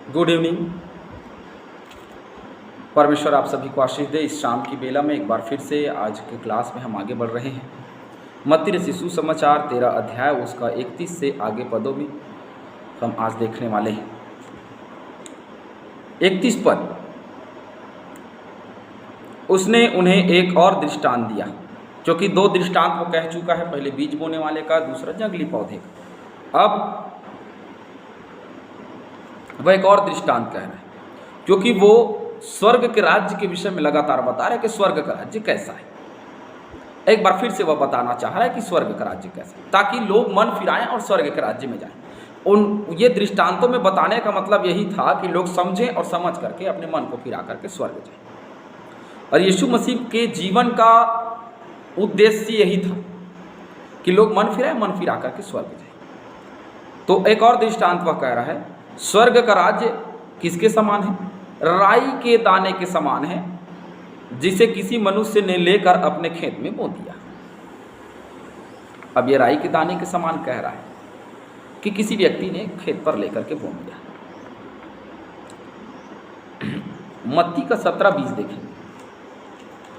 Good evening. परमेश्वर आप सभी को आशीष दे। इस शाम की बेला में एक बार फिर से आज के क्लास में हम आगे बढ़ रहे हैं। मत्ती रचित सुसमाचार 13 अध्याय उसका 31 से आगे पदों में हम आज देखने वाले हैं। 31 पद, उसने उन्हें एक और दृष्टांत दिया, क्योंकि 2 दृष्टांत वो कह चुका है, पहले बीज बोने वाले का, दूसरा जंगली पौधे का। अब वह एक और दृष्टांत कह रहा है, क्योंकि वो स्वर्ग के राज्य के विषय में लगातार बता रहा है कि स्वर्ग का राज्य कैसा है। एक बार फिर से वह बताना चाह रहा है कि स्वर्ग का राज्य कैसा है, ताकि लोग मन फिराएं और स्वर्ग के राज्य में जाएं। ये दृष्टांतों में बताने का मतलब यही था कि लोग समझें और समझ करके अपने मन को फिरा करके स्वर्ग जाएं। और यीशु मसीह के जीवन का उद्देश्य यही था कि लोग मन फिरा करके स्वर्ग जाएं। तो एक और दृष्टांत वह कह रहा है, स्वर्ग का राज्य किसके समान है? राई के दाने के समान है, जिसे किसी मनुष्य ने लेकर अपने खेत में बो दिया। अब ये राई के दाने के समान कह रहा है कि किसी व्यक्ति ने खेत पर लेकर के बो दिया। मत्ती का 17:20 देखेंगे।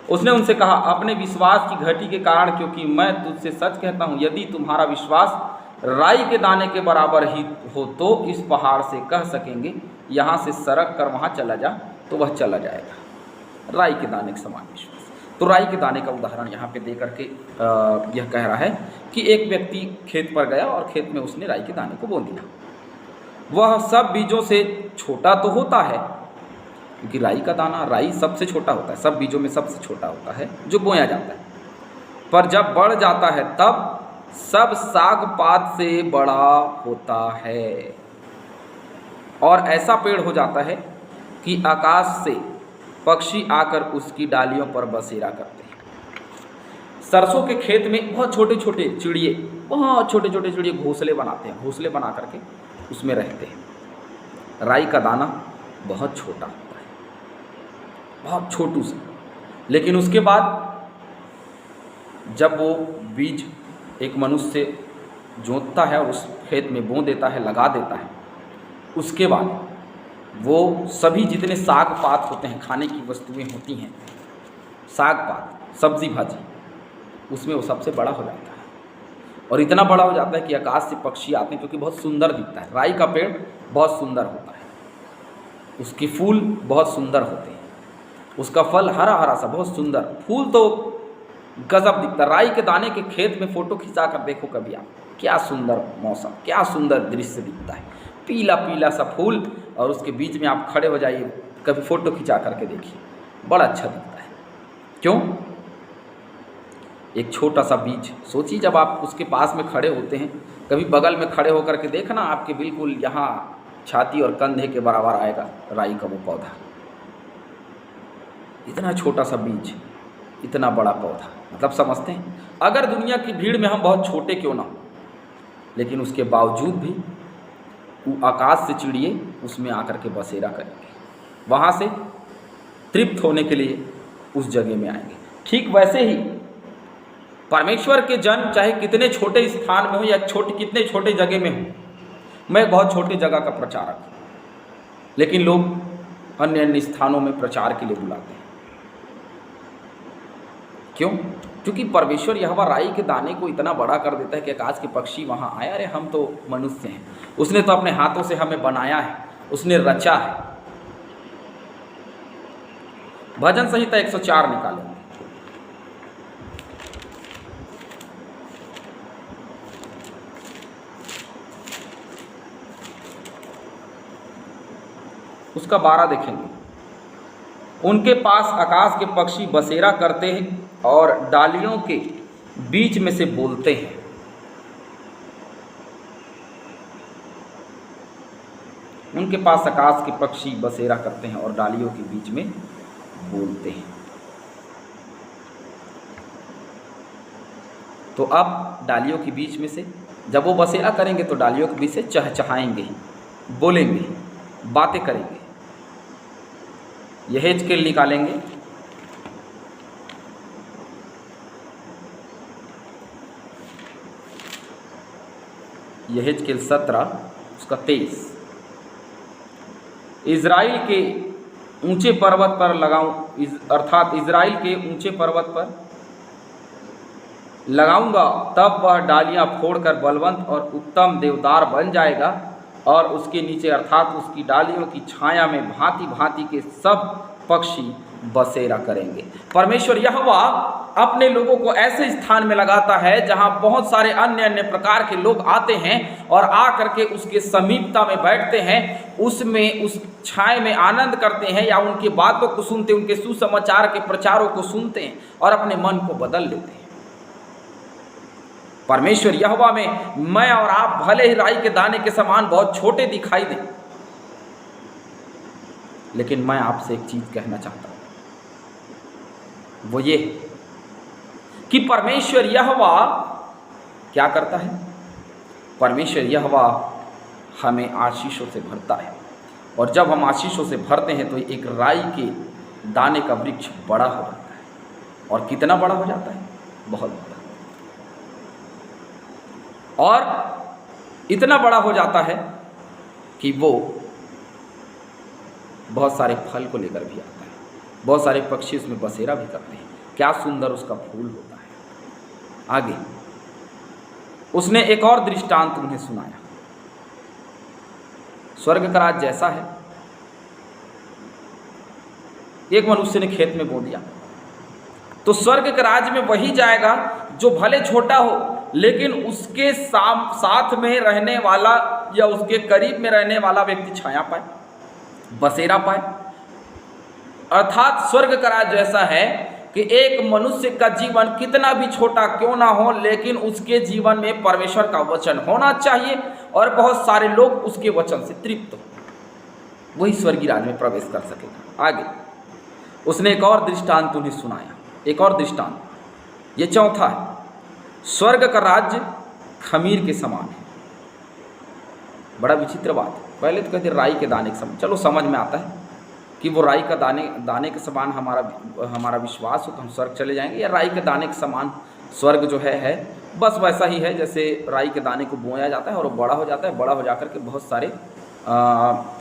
उसने उनसे कहा, अपने विश्वास की घटी के कारण, क्योंकि मैं तुझसे सच कहता हूँ, यदि तुम्हारा विश्वास राई के दाने के बराबर ही हो तो इस पहाड़ से कह सकेंगे, यहाँ से सरक कर वहाँ चला जा, तो वह चला जाएगा। राई के दाने के समान विश्वास। तो राई के दाने का उदाहरण यहाँ पे दे करके यह कह रहा है कि एक व्यक्ति खेत पर गया और खेत में उसने राई के दाने को बो दिया। वह सब बीजों से छोटा तो होता है, क्योंकि राई सबसे छोटा होता है, सब बीजों में सबसे छोटा होता है जो बोया जाता है। पर जब बढ़ जाता है तब सब साग पात से बड़ा होता है और ऐसा पेड़ हो जाता है कि आकाश से पक्षी आकर उसकी डालियों पर बसेरा करते हैं। सरसों के खेत में बहुत छोटे छोटे चिड़िए घोंसले बनाते हैं, घोंसले बना करके उसमें रहते हैं। राई का दाना बहुत छोटा होता है, बहुत छोटू सा, लेकिन उसके बाद जब वो बीज एक मनुष्य जोतता है और उस खेत में बो देता है, लगा देता है, उसके बाद वो सभी जितने साग पात होते हैं, खाने की वस्तुएं होती हैं, साग पात, सब्जी भाजी, उसमें वो सबसे बड़ा हो जाता है। और इतना बड़ा हो जाता है कि आकाश से पक्षी आते हैं, क्योंकि बहुत सुंदर दिखता है। राई का पेड़ बहुत सुंदर होता है, उसके फूल बहुत सुंदर होते हैं, उसका फल हरा हरा सा बहुत सुंदर, फूल तो गजब दिखता है। राई के दाने के खेत में फ़ोटो खिंचा कर देखो कभी आप, क्या सुंदर मौसम, क्या सुंदर दृश्य दिखता है, पीला पीला सा फूल, और उसके बीच में आप खड़े हो जाइए, कभी फ़ोटो खिंचा करके देखिए, बड़ा अच्छा दिखता है। क्यों? एक छोटा सा बीज, सोचिए जब आप उसके पास में खड़े होते हैं, कभी बगल में खड़े होकर के देखना, आपके बिल्कुल यहाँ छाती और कंधे के बराबर आएगा राई का वो पौधा। इतना छोटा सा बीज, इतना बड़ा पौधा, मतलब समझते हैं। अगर दुनिया की भीड़ में हम बहुत छोटे क्यों ना, लेकिन उसके बावजूद भी वो आकाश से चिड़िए उसमें आकर के बसेरा करेंगे, वहाँ से तृप्त होने के लिए उस जगह में आएंगे। ठीक वैसे ही परमेश्वर के जन चाहे कितने छोटे स्थान में हो या कितने छोटे जगह में हो। मैं बहुत छोटे जगह का प्रचारक हूँ, लेकिन लोग अन्य अन्य स्थानों में प्रचार के लिए बुलाते हैं। क्यों? क्योंकि परमेश्वर यहोवा राई के दाने को इतना बड़ा कर देता है कि आकाश के पक्षी वहाँ आए। अरे हम तो मनुष्य हैं, उसने तो अपने हाथों से हमें बनाया है, उसने रचा है। भजन संहिता 104 निकालेंगे। उसका 12 देखेंगे। उनके पास आकाश के पक्षी बसेरा करते हैं और डालियों के बीच में से बोलते हैं। उनके पास आकाश के पक्षी बसेरा करते हैं और डालियों के बीच में बोलते हैं। तो अब डालियों के बीच में से जब वो बसेरा करेंगे तो डालियों के बीच से चहचहाएंगे, बोलेंगे, बातें करेंगे। यहेजकेल निकालेंगे। यहेजकेल 17 उसका 23। इज़राइल के ऊंचे पर्वत पर लगाऊं, अर्थात इज़राइल के ऊंचे पर्वत पर लगाऊंगा, तब वह डालियां फोड़कर बलवंत और उत्तम देवदार बन जाएगा और उसके नीचे अर्थात उसकी डालियों की छाया में भांति भांति के सब पक्षी बसेरा करेंगे। परमेश्वर यहोवा अपने लोगों को ऐसे स्थान में लगाता है जहां बहुत सारे अन्य अन्य प्रकार के लोग आते हैं और आ करके उसके समीपता में बैठते हैं, उसमें उस छाया में आनंद करते हैं या उनकी बातों को सुनते, उनके सुसमाचार के प्रचारों को सुनते हैं और अपने मन को बदल लेते हैं। परमेश्वर यहोवा में मैं और आप भले ही राई के दाने के समान बहुत छोटे दिखाई दें, लेकिन मैं आपसे एक चीज कहना चाहता हूं, वो ये कि परमेश्वर यहोवा क्या करता है। परमेश्वर यहोवा हमें आशीषों से भरता है, और जब हम आशीषों से भरते हैं तो एक राई के दाने का वृक्ष बड़ा हो जाता है। और कितना बड़ा हो जाता है? बहुत बड़ा। और इतना बड़ा हो जाता है कि वो बहुत सारे फल को लेकर भी आता है, बहुत सारे पक्षी उसमें बसेरा भी करते हैं। क्या सुंदर उसका फूल होता है। आगे उसने एक और दृष्टांत उन्हें सुनाया। स्वर्ग का राज जैसा है, एक मनुष्य ने खेत में बो दिया, तो स्वर्ग के राज में वही जाएगा जो भले छोटा हो, लेकिन उसके साथ में रहने वाला या उसके करीब में रहने वाला व्यक्ति छाया पाए, बसेरा पाए। अर्थात स्वर्ग का राज जैसा है कि एक मनुष्य का जीवन कितना भी छोटा क्यों ना हो, लेकिन उसके जीवन में परमेश्वर का वचन होना चाहिए और बहुत सारे लोग उसके वचन से तृप्त हो, वही स्वर्गीय राज में प्रवेश कर सकेगा। आगे उसने एक और दृष्टांत उन्हें सुनाया, एक और दृष्टांत, ये चौथा है। स्वर्ग का राज्य खमीर के समान है। बड़ा विचित्र बात है। पहले तो कहते राई के दाने के समान, चलो समझ में आता है कि वो राई का दाने के समान हमारा विश्वास हो तो हम स्वर्ग चले जाएंगे, या राई के दाने के समान स्वर्ग जो है बस वैसा ही है जैसे राई के दाने को बोया जाता है और वो बड़ा हो जाता है, बड़ा हो जाकर के बहुत सारे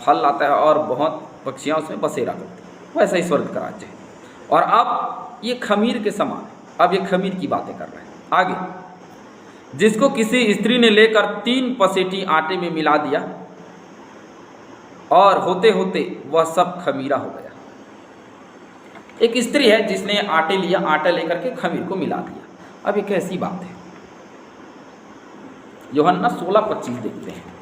फल लाता है और बहुत पक्षियाँ उसमें बसेरा करती हैं, वैसा ही स्वर्ग का राज्य है। और अब ये खमीर के समान है। अब ये खमीर की बातें कर रहे हैं। आगे, जिसको किसी स्त्री ने लेकर 3 पसेटी आटे में मिला दिया और होते होते वह सब खमीरा हो गया। एक स्त्री है जिसने आटे लिया, आटा लेकर के खमीर को मिला दिया। अब ये कैसी बात है? यूहन्ना 16:25 देखते हैं।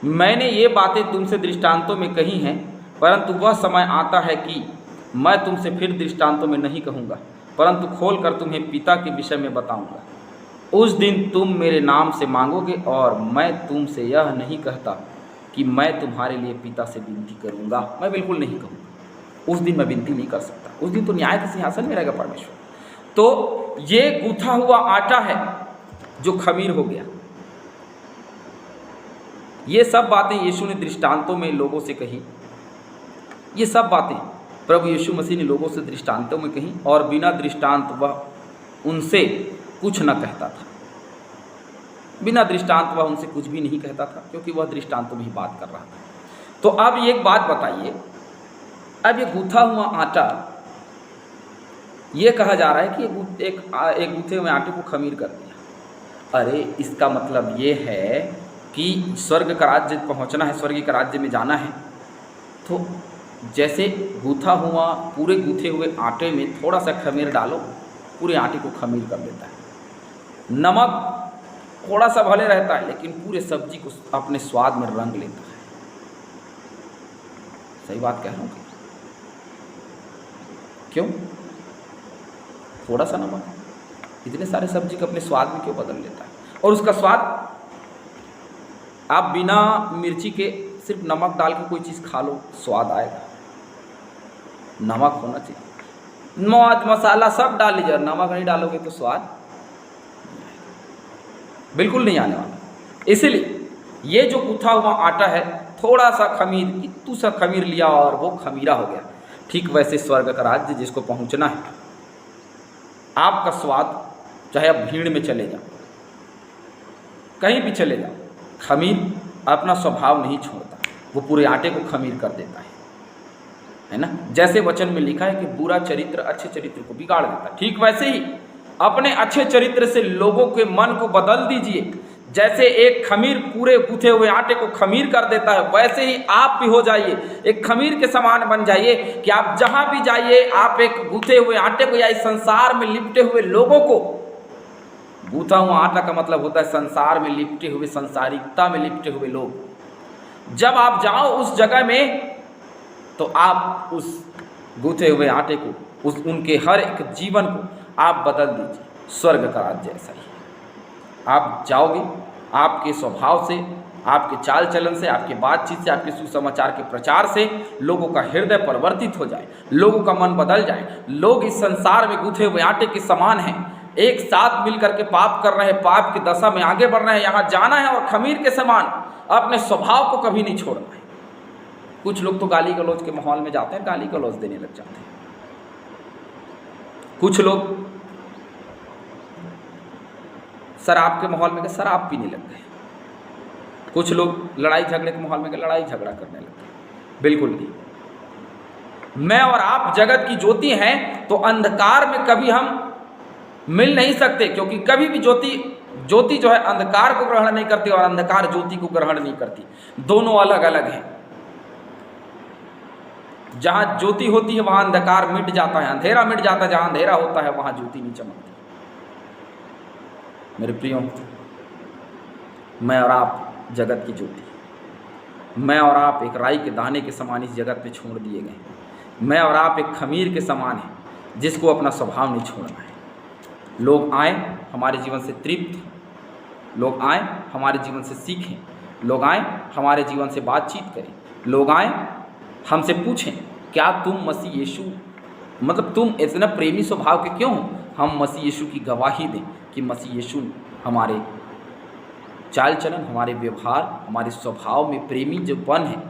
मैंने ये बातें तुमसे दृष्टांतों में कही हैं, परंतु वह समय आता है कि मैं तुमसे फिर दृष्टांतों में नहीं कहूँगा, परंतु खोलकर तुम्हें पिता के विषय में बताऊंगा। उस दिन तुम मेरे नाम से मांगोगे और मैं तुमसे यह नहीं कहता कि मैं तुम्हारे लिए पिता से विनती करूंगा। मैं बिल्कुल नहीं कहूँगा। उस दिन मैं विनती नहीं कर सकता। उस दिन तो न्याय के सिंहासन में रहेगा परमेश्वर। तो ये गूथा हुआ आटा है जो खमीर हो गया। ये सब बातें यीशु ने दृष्टांतों में लोगों से कही। ये सब बातें प्रभु यीशु मसीह ने लोगों से दृष्टांतों में कही, और बिना दृष्टांत वह उनसे कुछ न कहता था। बिना दृष्टांत वह उनसे कुछ भी नहीं कहता था, क्योंकि वह दृष्टांतों में ही बात कर रहा था। तो अब एक बात बताइए, अब ये गूथा हुआ आटा, ये कहा जा रहा है कि एक गूथे हुए आटे को खमीर कर दिया। अरे इसका मतलब ये है कि स्वर्ग का राज्य पहुंचना है, स्वर्ग का राज्य में जाना है, तो जैसे गूथा हुआ पूरे गूथे हुए आटे में थोड़ा सा खमीर डालो, पूरे आटे को खमीर कर देता है। नमक थोड़ा सा भले रहता है, लेकिन पूरे सब्जी को अपने स्वाद में रंग लेता है। सही बात कह रहा हूँ? क्यों? थोड़ा सा नमक इतने सारे सब्जी को अपने स्वाद में क्यों बदल लेता है? और उसका स्वाद आप बिना मिर्ची के सिर्फ नमक डाल के कोई चीज़ खा लो, स्वाद आएगा। नमक होना चाहिए। मौज मसाला सब डाल लीजिए, नमक नहीं डालोगे तो स्वाद बिल्कुल नहीं आने वाला। इसीलिए ये जो गूथा हुआ आटा है, थोड़ा सा खमीर, इतू सा खमीर लिया और वो खमीरा हो गया। ठीक वैसे स्वर्ग का राज्य जिसको पहुंचना है, आपका स्वाद चाहे आप भीड़ में चले जाओ, कहीं भी चले जाओ, खमीर अपना स्वभाव नहीं छोड़ता, वो पूरे आटे को खमीर कर देता है ना। जैसे वचन में लिखा है कि बुरा चरित्र अच्छे चरित्र को बिगाड़ देता है, ठीक वैसे ही अपने अच्छे चरित्र से लोगों के मन को बदल दीजिए। जैसे एक खमीर पूरे गूथे हुए आटे को खमीर कर देता है, वैसे ही आप भी हो जाइए, एक खमीर के समान बन जाइए कि आप जहाँ भी जाइए आप एक गूथे हुए आटे को या इस संसार में लिपटे हुए लोगों को, गूथा हुआ आटा का मतलब होता है संसार में लिपटे हुए, संसारिकता में लिपटे हुए लोग। जब आप जाओ उस जगह में तो आप उस गूथे हुए आटे को, उनके हर एक जीवन को आप बदल दीजिए। स्वर्ग का राज्य ऐसा ही है। आप जाओगे, आपके स्वभाव से, आपके चाल चलन से, आपके बातचीत से, आपके सुसमाचार के प्रचार से लोगों का हृदय परिवर्तित हो जाए, लोगों का मन बदल जाए। लोग इस संसार में गूथे हुए आटे के समान हैं, एक साथ मिलकर के पाप कर रहे हैं, पाप की दशा में आगे बढ़ रहे हैं। यहाँ जाना है और खमीर के समान अपने स्वभाव को कभी नहीं छोड़ना है। कुछ लोग तो गाली गलौज के माहौल में जाते हैं, गाली गलौज देने लग जाते हैं। कुछ लोग शराब के माहौल में गए, शराब पीने लग गए। कुछ लोग लड़ाई झगड़े के माहौल में गए, लड़ाई झगड़ा करने लग गए। बिल्कुल नहीं। मैं और आप जगत की ज्योति हैं, तो अंधकार में कभी हम मिल नहीं सकते, क्योंकि कभी भी ज्योति जो है अंधकार को ग्रहण नहीं करती और अंधकार ज्योति को ग्रहण नहीं करती। दोनों अलग अलग हैं। जहाँ ज्योति होती है वहाँ अंधकार मिट जाता है, अंधेरा मिट जाता है। जहाँ अंधेरा होता है वहाँ ज्योति नहीं चमकती। मेरे प्रियो, मैं और आप जगत की ज्योति, मैं और आप एक राई के दाने के समान इस जगत में छोड़ दिए गए। मैं और आप एक खमीर के समान हैं जिसको अपना स्वभाव नहीं छोड़ना है। लोग आए हमारे जीवन से तृप्त, लोग आए हमारे जीवन से सीखें, लोग आए हमारे जीवन से बातचीत करें, लोग आए हमसे पूछें क्या तुम मसीह यीशु, मतलब तुम इतना प्रेमी स्वभाव के क्यों हो। हम मसीह यीशु की गवाही दें कि मसीह यीशु हमारे चाल चलन, हमारे व्यवहार, हमारे स्वभाव में प्रेमी जो पन है,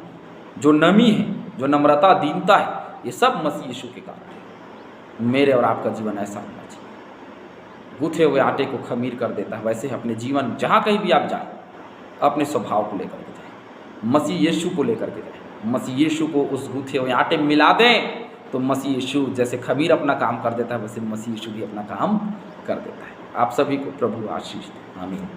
जो नमी है, जो नम्रता, दीनता है, ये सब मसीह यीशु के कारण है। मेरे और आपका जीवन ऐसा होना चाहिए। गूथे हुए आटे को खमीर कर देता है, वैसे अपने जीवन जहाँ कहीं भी आप जाएं अपने स्वभाव को लेकर के जाएं, मसीह यीशु को लेकर के जाएं, मसीह यीशु को उस गूथे हुए आटे में मिला दें। तो मसीह यीशु जैसे खमीर अपना काम कर देता है, वैसे मसीह यीशु भी अपना काम कर देता है। आप सभी को प्रभु आशीष दे। आमीन।